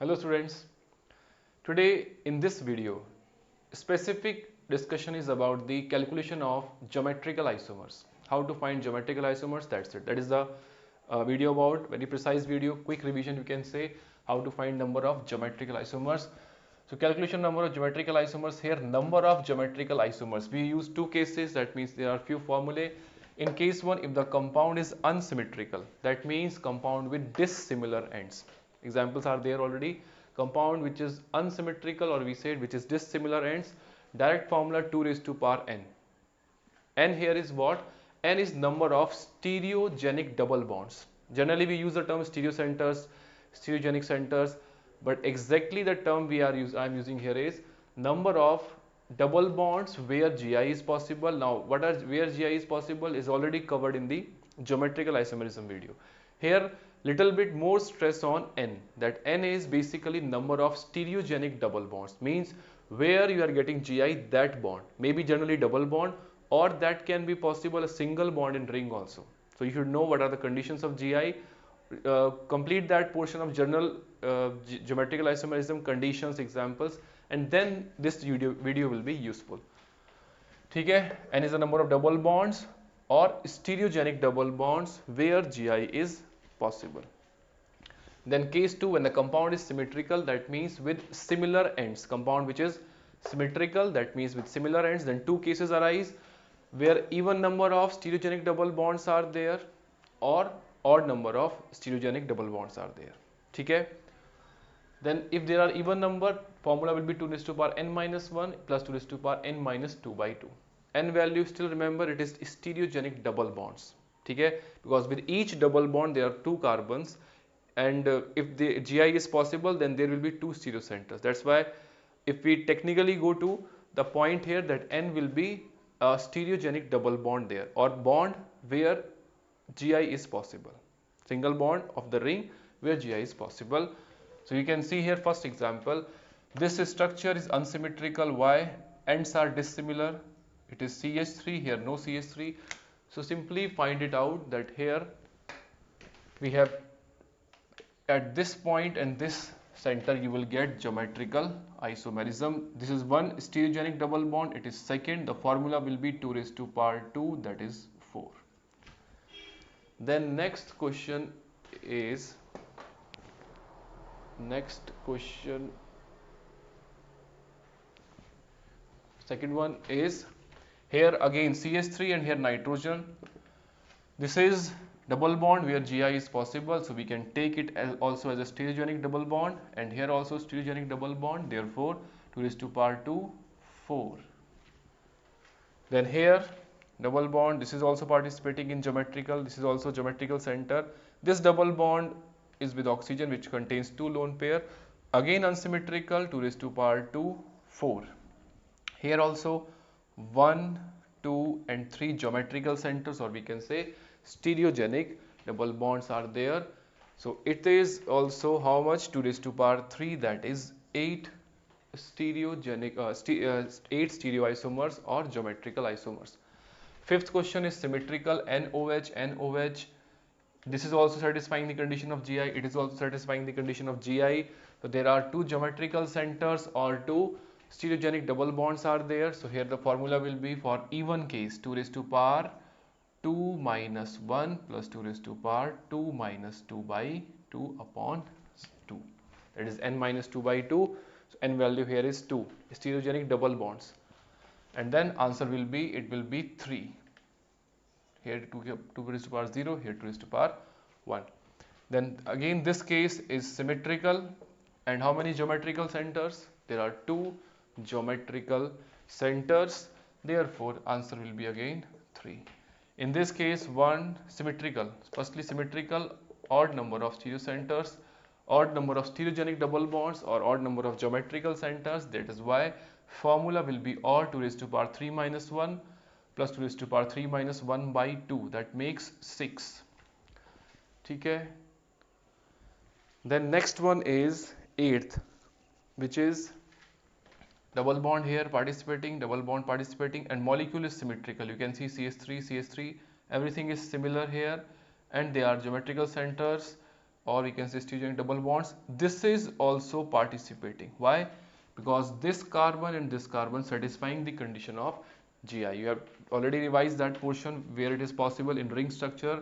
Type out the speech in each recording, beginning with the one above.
Hello students, today in this video specific discussion is about the calculation of geometrical isomers. How to find geometrical isomers, that's it. That is the video about, very precise video, quick revision you can say, how to find number of geometrical isomers. So calculation number of geometrical isomers, here number of geometrical isomers. We use two cases, that means there are few formulae. In case 1, if the compound is unsymmetrical, that means compound with dissimilar ends. Examples are there already. Compound which is unsymmetrical, or we said which is dissimilar ends, direct formula 2 raised to power n. N here is what? N is number of stereogenic double bonds. Generally we use the term stereocenters, stereogenic centers, but exactly the term I am using here is number of double bonds where GI is possible. Now where GI is possible is already covered in the geometrical isomerism video. Here little bit more stress on N, that N is basically number of stereogenic double bonds, means where you are getting GI that bond, maybe generally double bond, or that can be possible a single bond in ring also. So you should know what are the conditions of GI, complete that portion of general geometrical isomerism, conditions, examples, and then this video will be useful. ठीक है, N is the number of double bonds or stereogenic double bonds where GI is possible. Then case 2, when the compound is symmetrical, that means with similar ends. Compound which is symmetrical, that means with similar ends. Then two cases arise where even number of stereogenic double bonds are there or odd number of stereogenic double bonds are there. ठीक है? Then if there are even number, formula will be 2 raised to power n minus 1 plus 2 raised to power n minus 2 by 2. N value, still remember, it is stereogenic double bonds. Okay? Because with each double bond there are two carbons, and if the GI is possible, then there will be two stereocenters. That's why if we technically go to the point here, that N will be a stereogenic double bond there, or bond where GI is possible. Single bond of the ring where GI is possible. So you can see here, first example, this structure is unsymmetrical. Why? Ends are dissimilar. It is CH3, here no CH3. So simply find it out that here we have at this point and this center you will get geometrical isomerism. This is one stereogenic double bond, it is second. The formula will be 2 raised to power 2, that is 4. Then next question is, second one is, here again CH3 and here nitrogen. This is double bond where GI is possible, so we can take it as also as a stereogenic double bond, and here also stereogenic double bond, therefore 2 raised to power 2, 4. Then here double bond, this is also participating in geometrical, this is also geometrical center. This double bond is with oxygen which contains two lone pair, again unsymmetrical, 2 raised to power 2, 4. Here also 1, 2 and 3 geometrical centers, or we can say stereogenic double bonds are there. So it is also how much? 2 raised to power 3, that is 8 stereogenic 8 stereoisomers or geometrical isomers. Fifth question is symmetrical, NOH, NOH. This is also satisfying the condition of GI, it is also satisfying the condition of GI. So there are two geometrical centers or two stereogenic double bonds are there. So here the formula will be, for even case, 2 raised to power 2 minus 1 plus 2 raised to power 2 minus 2 by 2 upon 2. That is n minus 2 by 2. So n value here is 2, stereogenic double bonds. And then answer will be, it will be 3. Here 2 raised to power 0, here 2 raised to power 1. Then again this case is symmetrical, and how many geometrical centers? There are 2 geometrical centers, therefore answer will be again 3. In this case, 1 symmetrical, firstly symmetrical, odd number of stereocenters, odd number of stereogenic double bonds, or odd number of geometrical centers. That is why formula will be odd, 2 raised to power 3 minus 1 plus 2 raised to power 3 minus 1 by 2, that makes 6. Okay. Then next one is 8th, which is double bond here participating, double bond participating, and molecule is symmetrical. You can see CH3, CH3, everything is similar here, and they are geometrical centers. or we can say stereogenic double bonds, this is also participating. Why? Because this carbon and this carbon satisfying the condition of Gi. You have already revised that portion where it is possible in ring structure.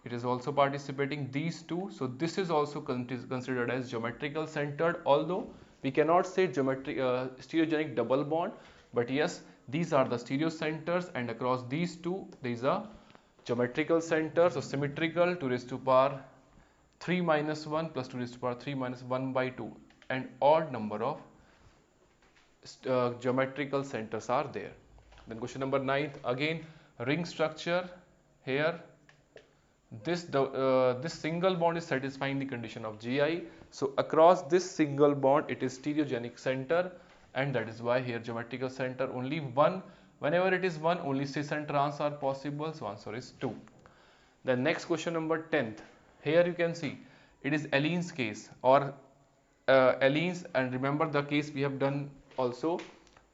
It is also participating, these two. So this is also considered as geometrical centered, although we cannot say stereogenic double bond, but yes, these are the stereo centers, and across these two there is a geometrical center. So symmetrical, 2 raised to power 3 minus 1 plus 2 raised to power 3 minus 1 by 2, and odd number of geometrical centers are there. Then question number 9, again ring structure. Here this single bond is satisfying the condition of Gi. So across this single bond it is stereogenic center, and that is why here geometrical center only one. Whenever it is one, only cis and trans are possible. So answer is 2. The next question number 10th. Here you can see it is allenes case, or allenes, and remember the case we have done also,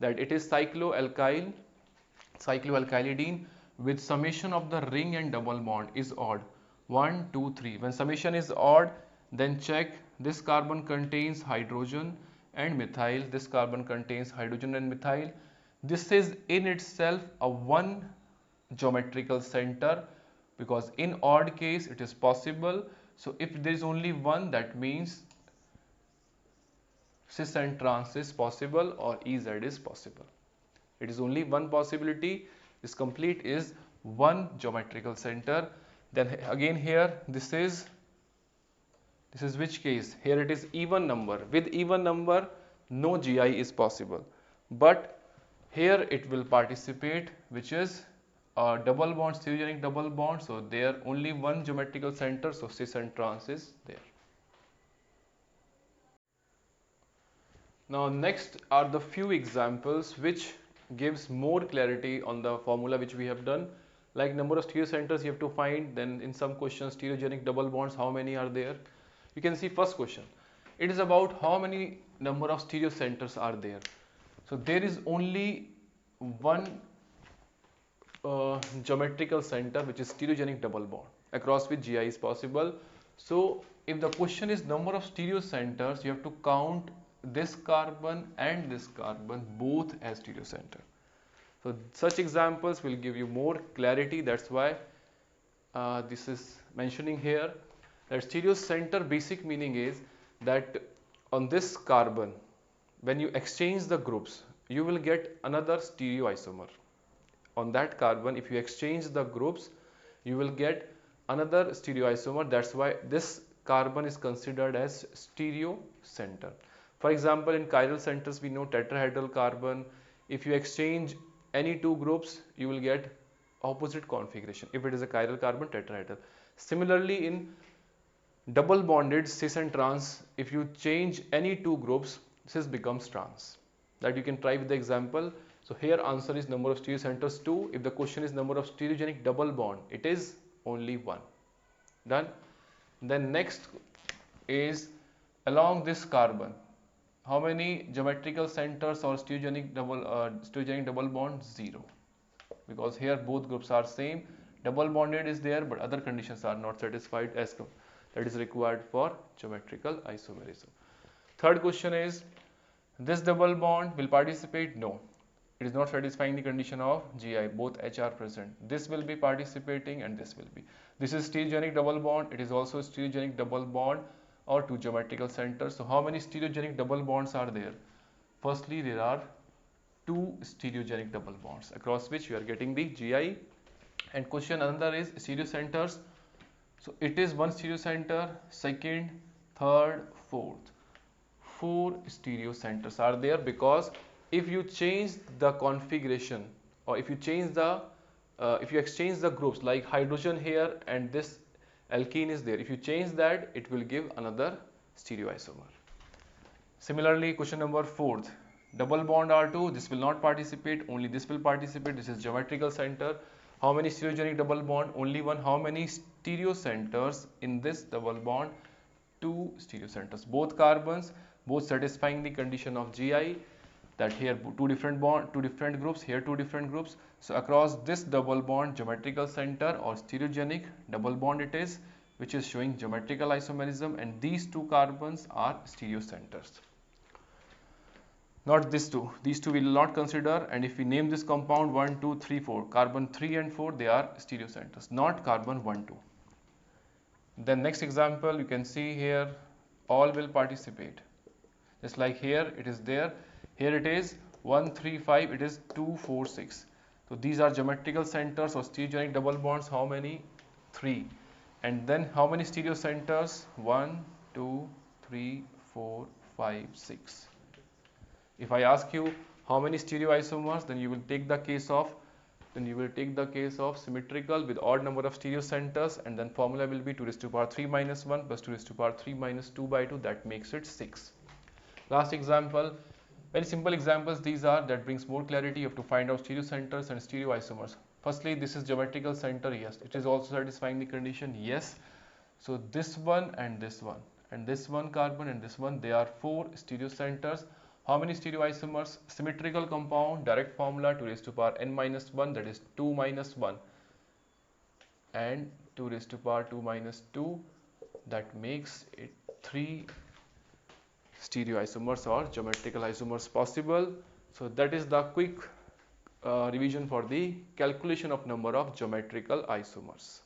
that it is cycloalkylidene with summation of the ring and double bond is odd, 1 2 3. When summation is odd, then check this carbon contains hydrogen and methyl, this carbon contains hydrogen and methyl. This is in itself a one geometrical center, because in odd case it is possible. So if there is only one, that means cis and trans is possible, or EZ is possible. It is only one possibility. This complete is one geometrical center. Then again here this is which case? Here it is even number. With even number no Gi is possible, but here it will participate, which is a double bond, stereogenic double bond. So there only one geometrical center, so cis and trans is there. Now next are the few examples which gives more clarity on the formula which we have done. Like number of stereo centers you have to find. Then in some questions, stereogenic double bonds, how many are there? You can see first question. It is about how many number of stereo centers are there. So there is only one geometrical center, which is stereogenic double bond, across which Gi is possible. So if the question is number of stereo centers, you have to count this carbon and this carbon both as stereo center. So such examples will give you more clarity. That's why this is mentioning here, that stereo center basic meaning is that on this carbon, when you exchange the groups, you will get another stereoisomer. On that carbon, if you exchange the groups, you will get another stereoisomer. That's why this carbon is considered as stereo center. For example, in chiral centers we know tetrahedral carbon. If you exchange any two groups, you will get opposite configuration. If it is a chiral carbon, tetrahedral. Similarly, in double bonded cis and trans, if you change any two groups, cis becomes trans. That you can try with the example. So here answer is number of stereo centers 2. If the question is number of stereogenic double bond, it is only 1. Done. Then next is along this carbon, how many geometrical centers or stereogenic double bond? 0, because here both groups are same. Double bonded is there, but other conditions are not satisfied as that is required for geometrical isomerism. Third question is, this double bond will participate? No, it is not satisfying the condition of Gi. Both H are present. This will be participating and this will be. This is stereogenic double bond. It is also stereogenic double bond or two geometrical centers. So how many stereogenic double bonds are there? Firstly, there are two stereogenic double bonds across which you are getting the Gi. And question another is stereo centers. So it is one stereo center, second, third, fourth. 4 stereo centers are there, because if you change the configuration, or if you change the if you exchange the groups, like hydrogen here and this alkene is there, if you change that, it will give another stereoisomer. Similarly, question number 4th, double bond R2, this will not participate, only this will participate. This is geometrical center. How many stereogenic double bond? Only one. How many stereo centers in this double bond? 2 stereo centers. Both carbons, both satisfying the condition of Gi, that here two different groups, here two different groups. So across this double bond, geometrical center or stereogenic double bond it is, which is showing geometrical isomerism, and these two carbons are stereocenters. Not these two we will not consider, and if we name this compound 1, 2, 3, 4, carbon 3 and 4, they are stereocenters, not carbon 1, 2. Then next example, you can see here all will participate. Just like here it is there, here it is 1, 3, 5, it is 2, 4, 6. So these are geometrical centers or stereogenic double bonds. How many? 3. And then how many stereocenters? 1, 2, 3, 4, 5, 6. If I ask you how many stereoisomers, then you will take the case of symmetrical with odd number of stereocenters, and then formula will be 2 raised to power 3 minus 1 plus 2 raised to power 3 minus 2 by 2, that makes it 6. Last example, very simple examples these are, that brings more clarity. You have to find out stereocenters and stereoisomers. Firstly, this is geometrical center, yes. It is also satisfying the condition, yes. So this one and this one, and this one carbon and this one, they are 4 stereocenters. How many stereoisomers? Symmetrical compound, direct formula 2 raised to power n minus 1, that is 2 minus 1, and 2 raised to power 2 minus 2, that makes it 3 stereoisomers or geometrical isomers possible. So that is the quick revision for the calculation of number of geometrical isomers.